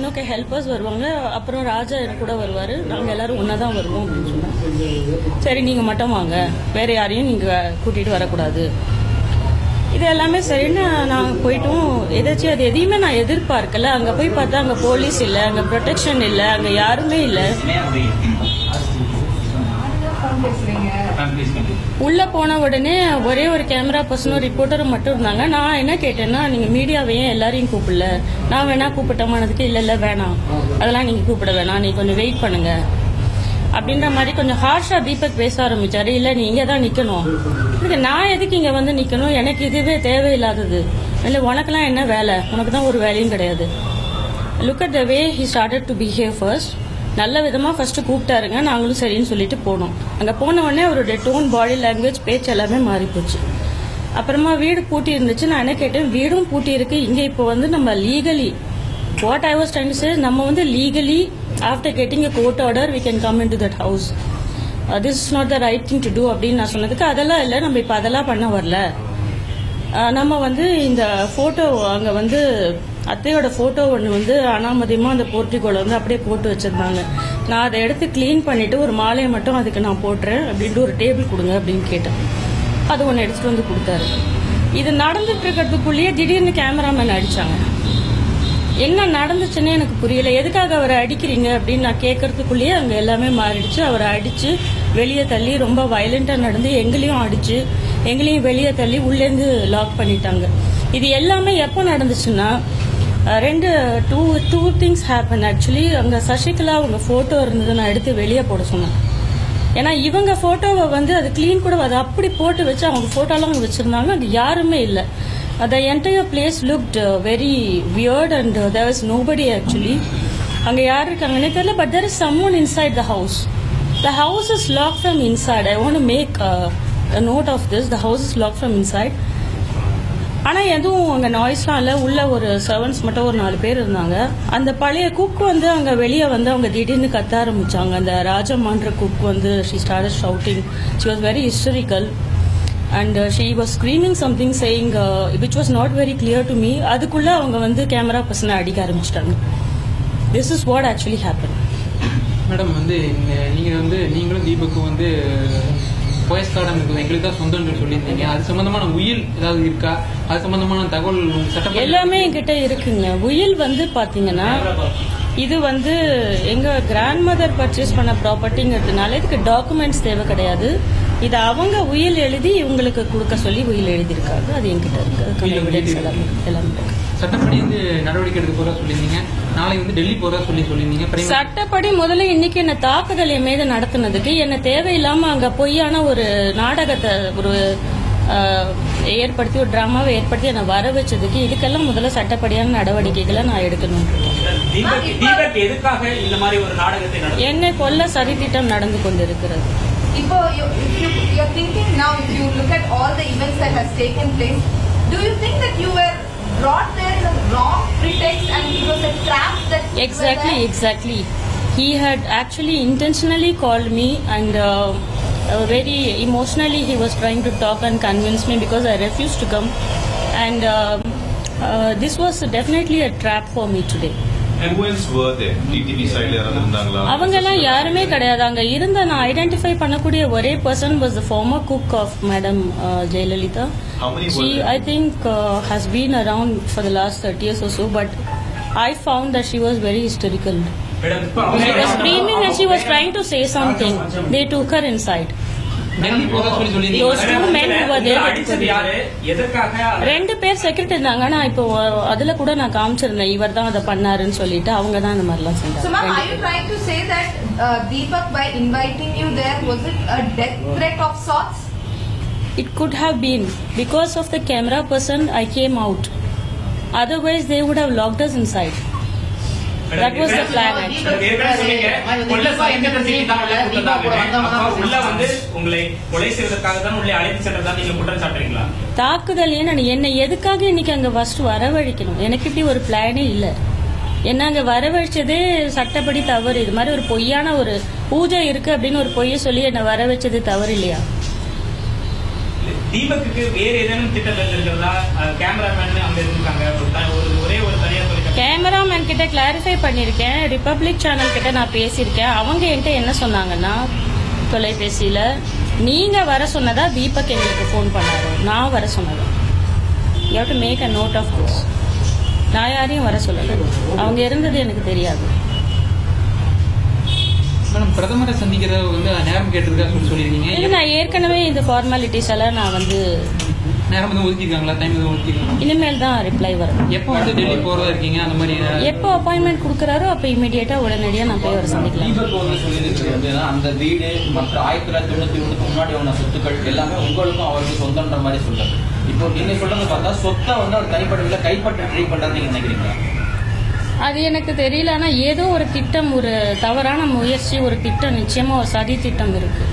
Okay helpers வருவாங்க, அப்புறம் ராஜா கூட வருவார், நாங்கள் எல்லாரும் ஒன்றா தான் வருவோம் அப்படின்னு சொன்னாங்க. சரி நீங்கள் மட்டும் வாங்க, வேறு யாரையும் நீங்கள் கூட்டிகிட்டு வரக்கூடாது. இது எல்லாமே சரின்னு நாங்கள் போயிட்டோம். ஏதாச்சும் அது எதையுமே நான் எதிர்பார்க்கல. அங்கே போய் பார்த்தா அங்கே போலீஸ் இல்லை, அங்கே ப்ரொடெக்ஷன் இல்லை, அங்கே யாருமே இல்லை. உள்ள போன உடனே ஒரே ஒரு கேமரா பர்சனும் ரிப்போர்ட்டரும் மட்டும் இருந்தாங்க. நான் என்ன கேட்டேன்னா, நீங்க மீடியாவையே எல்லாரையும் கூப்பிடல, நான் வேணா கூப்பிட்டமானதுக்கு இல்ல வேணாம், அதெல்லாம் நீங்க கூப்பிட வேணாம், நீங்க கொஞ்சம் வெயிட் பண்ணுங்க அப்படின்ற மாதிரி கொஞ்சம் ஹார்ஷா தீபக் பேச ஆரம்பிச்சாரு. இல்ல நீ இங்க தான் நிக்கணும். நான் எதுக்கு இங்க வந்து நிக்கணும், எனக்கு இதுவே தேவையில்லாதது. இல்ல உனக்கெல்லாம் என்ன வேலை, உனக்கு தான் ஒரு வேலையும் கிடையாது. Look at the way he started to behave first. நல்ல விதமா ஃபர்ஸ்ட் கூப்பிட்டாருங்க, நாங்களும் சரின்னு சொல்லிட்டு போனோம். அங்க போன உடனே அவருடைய டோன், பாடி லாங்குவேஜ், பேச்சு எல்லாமே மாறி போச்சு. அப்புறமா வீடு பூட்டி இருந்துச்சு. நான் என்ன கேட்டேன், வீடும் பூட்டி இருக்கு, இங்க இப்போ வந்து நம்ம legally what I was trying to say, நம்ம வந்து legally after getting a court order we can come in to that house, this is not the right thing to do அப்படின்னு நான் சொன்னதுக்கு, அதெல்லாம் இல்லை, நம்ம இப்போ அதெல்லாம் பண்ண வரல, நம்ம வந்து இந்த போட்டோ அங்க வந்து அத்தையோட போட்டோ ஒன்று வந்து அனாமதியமா அந்த போர்ட்டிகோல வந்து அப்படியே போட்டு வச்சிருந்தாங்க. நான் அதை எடுத்து கிளீன் பண்ணிட்டு ஒரு மாலையை மட்டும் அதுக்கு நான் போட்டுறேன் அப்படின்ட்டு ஒரு டேபிள் கொடுங்க அப்படின்னு கேட்டேன். அது ஒன்று எடுத்துட்டு வந்து கொடுத்தாரு. இது நடந்துட்டு இருக்கிறதுக்குள்ளேயே திடீர்னு கேமராமேன் அடிச்சாங்க. என்ன நடந்துச்சுன்னு எனக்கு புரியல. எதுக்காக அவரை அடிக்கிறீங்க அப்படின்னு நான் கேட்கறதுக்குள்ளேயே அங்க எல்லாமே மாறிடுச்சு. அவரை அடிச்சு வெளியே தள்ளி ரொம்ப வயலண்டா நடந்து எங்களையும் அடிச்சு எங்களையும் வெளியே தள்ளி உள்ளேந்து லாக் பண்ணிட்டாங்க. இது எல்லாமே எப்போ நடந்துச்சுன்னா டூ திங்ஸ் ஹேப்பன் ஆக்சுவலி. அங்க சசிகலா அவங்க போட்டோ இருந்தது, நான் எடுத்து வெளியே போட சொன்னேன். ஏன்னா இவங்க போட்டோவை வந்து அது கிளீன் கூட அதை அப்படி போட்டு வச்சு அவங்க போட்டோலாம் அவங்க வச்சிருந்தாங்க. அது யாருமே இல்லை. The entire place looked very weird and there was nobody actually. அங்க யார் இருக்காங்கன்னே தெரியல. But there is someone inside the house. The house is locked from inside. I want to make a note of this. The house is locked from inside. ஆனா எதுவும் அங்க நாய்ஸ்லாம் இல்ல. உள்ள ஒரு servants மட்டும் ஒரு 4 பேர் இருந்தாங்க. அந்த பழைய குக் வந்து அங்க வெளியே வந்து அவங்க திடீர்னு கத்த ஆரம்பிச்சாங்க. அந்த ராஜம்மான்ற குக் வந்து she started shouting. She was very hysterical. And she was screaming something saying which was not very clear to me. அதுக்குள்ள அவங்க வந்து கேமரா பர்சனை அடிக்க ஆரம்பிச்சிட்டாங்க. This is what actually happened. Madam வந்து நீங்களும் தீபக்கும் வந்து போயஸ் கார்டன் இருக்குது, எங்களுக்கு தான் சொந்தம்னு சொல்லியிருந்தீங்க. அது சம்பந்தமான உயில் ஏதாவது இருக்கா? அது சம்பந்தமான தகவல் சட்டம் எல்லாமே என்கிட்ட இருக்குங்க. உயில் வந்து பாத்தீங்கன்னா இது வந்து எங்க கிராண்ட் மதர் பர்ச்சேஸ் பண்ண ப்ராப்பர்ட்டிங்கிறதுனால இதுக்கு டாக்குமெண்ட்ஸ் தேவை கிடையாது. இது அவங்க உயில் எழுதி இவங்களுக்கு கொடுக்க சொல்லி உயில் எழுதியிருக்காங்க. அது என்கிட்ட இருக்கு. எல்லாமே சட்டப்படி வந்து நடவடிக்கை எடுக்க போறதா சொல்லியிருந்தீங்க. நாளைக்கு வந்து டெல்லி போறதா சொல்லியிருந்தீங்க. சட்டப்படி முதல்ல இன்னைக்கு என்ன தாக்குதல் என் மீது நடத்தினதுக்கு என்ன தேவையில்லாம அங்க பொய்யான ஒரு நாடகத்தை ஒரு ஏற்படுத்தி ஒரு டிராமாவை ஏற்படுத்தி என்ன வர வச்சதுக்கு இதுக்கெல்லாம் முதல்ல சட்டப்படியான நடவடிக்கைகளை நான் எடுக்கணும். என்னை கொல்ல சதித்திட்டம் நடந்து கொண்டிருக்கிறது. இப்போ you're thinking now, if you look at all the events that has taken place, do you think that you were brought there in a wrong pretext and it was a trap that exactly he had actually intentionally called me and very emotionally he was trying to talk and convince me because I refused to come and this was definitely a trap for me today. And who else were there? TTV side irundangala? அவங்கெல்லாம் யாருமே கிடையாது. அங்க இருந்த நான் identify பண்ணக்கூடிய ஒரே person was the former cook of Madam Jayalalitha. How many she were there? I think has been around for the last 30 years or so, but I found that she was very hysterical. She was screaming and she was trying to say something. They took her inside. Those 2 men who were there. 2 பேர் security இருந்தாங்க. நான் இப்போ அதுல கூட நான் காமிச்சிருந்தேன் இவர் தான் அதை பண்ணாருன்னு சொல்லிட்டு. அவங்க தான் அந்த மாதிரிலாம் செஞ்சாங்க. So ma'am, are you trying to say that Deepak by inviting you there, was it a death threat of sorts? It could have been. Because of the camera person I came out. Otherwise they would have locked us inside. That was the plan actually. தாக்குதல் என்னை எதுக்காக இன்னைக்கு அங்க first வரவழைக்கணும்? எனக்கு இப்படி ஒரு பிளானே இல்ல. என்ன அங்க வரவழைச்சதே சட்டப்படி தவறு. இது மாதிரி ஒரு பொய்யான ஒரு பூஜை இருக்கு அப்படின்னு ஒரு பொய்ய சொல்லி என்ன வர வச்சது தவறு இல்லையா? தீபக்கு வேற ஏதேனும் திட்டங்கள் இருக்கிறதா? கேமராமேன் அங்க இருக்காங்க, ஒரே ஒரு தனியார் தொழிற்சாலை கேமராமேன் கிட்ட கிளாரிஃபை பண்ணியிருக்கேன், ரிப்பப்ளிக் சேனல் கிட்ட நான் பேசியிருக்கேன். அவங்க என்கிட்ட என்ன சொன்னாங்கன்னா தொலைபேசியில நீங்க வர சொன்னதா தீபக் எங்களுக்கு ஃபோன் பண்ணாரு, நான் வர சொன்னதா. You have to make a note of this. நான் யாரையும் வர சொல்லலை, அவங்க இருந்தது எனக்கு தெரியாது. மேடம் பிரதமரை சந்திக்கிறத வந்து நேரம் கேட்டிருக்கா சொல்லியிருக்கீங்க. இல்லை, நான் ஏற்கனவே இந்த ஃபார்மாலிட்டிஸ் எல்லாம் நான் வந்து நேரம் வந்து ஒதுக்கிருக்காங்களா, டைம் எதுவும் ஒதுக்கிருக்காங்க? இனிமேல் தான் ரிப்ளை வரும். எப்போ வந்து டெல்லி போறதா இருக்கீங்க? அந்த மாதிரி எப்போ அப்பாயின்மெண்ட் கொடுக்குறாரோ அப்போ இமீடியட்டா உடனடியா நான் போய் வர சந்திக்கலாம். தீபக் அவர்கள் சொல்லியிருக்கிறது வந்து அந்த வீடு மற்ற 1991 முன்னாடி உள்ள சொத்துக்கள் எல்லாமே உங்களுக்கும் அவருக்கு சொந்தன்ற மாதிரி சொல்றாரு. இப்போ நீங்க சொல்றது பார்த்தா சொத்தை வந்து அவர் தனிப்பட்ட கைப்பற்ற ட்ரை பண்றது நீங்க நினைக்கிறீங்களா? அது எனக்கு தெரியல. ஆனா ஏதோ ஒரு திட்டம், ஒரு தவறான முயற்சி, ஒரு திட்டம், நிச்சயமா ஒரு சதி திட்டம் இருக்கு.